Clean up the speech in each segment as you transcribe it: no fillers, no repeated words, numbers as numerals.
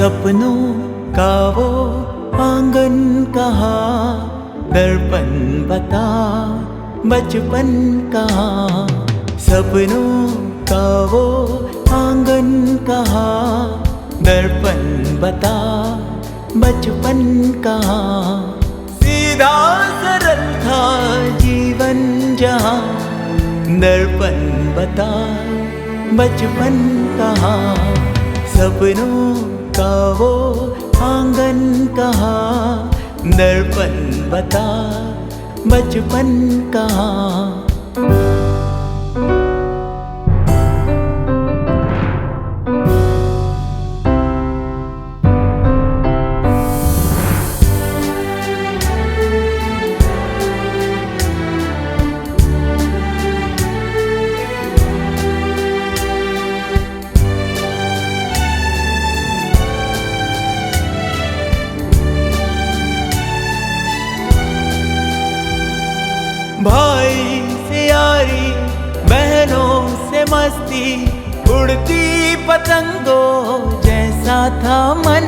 सपनों का वो आंगन कहाँ, दर्पण बता बचपन कहाँ। सपनों का वो आंगन कहाँ, दर्पण बता बचपन कहाँ। सीधा सरल था जीवन जहाँ, दर्पण बता बचपन कहाँ। सपनों का वो आंगन कहाँ, दर्पण बता बचपन कहाँ। भाई से यारी, बहनों से मस्ती, उड़ती पतंगों जैसा था मन।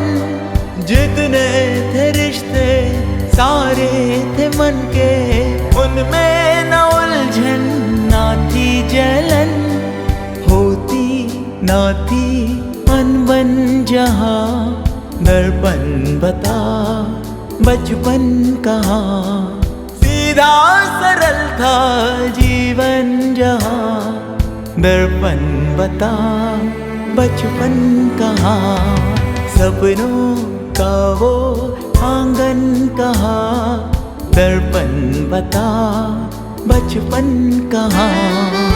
जितने थे रिश्ते सारे थे मन के, उनमें न उलझन ना थी जलन। होती ना थी अनबन जहाँ, दर्पण बता बचपन कहाँ। सीधा सरल था जीवन जहाँ, दर्पण बता बचपन कहाँ। सपनों का वो आंगन कहाँ, दर्पण बता बचपन कहाँ।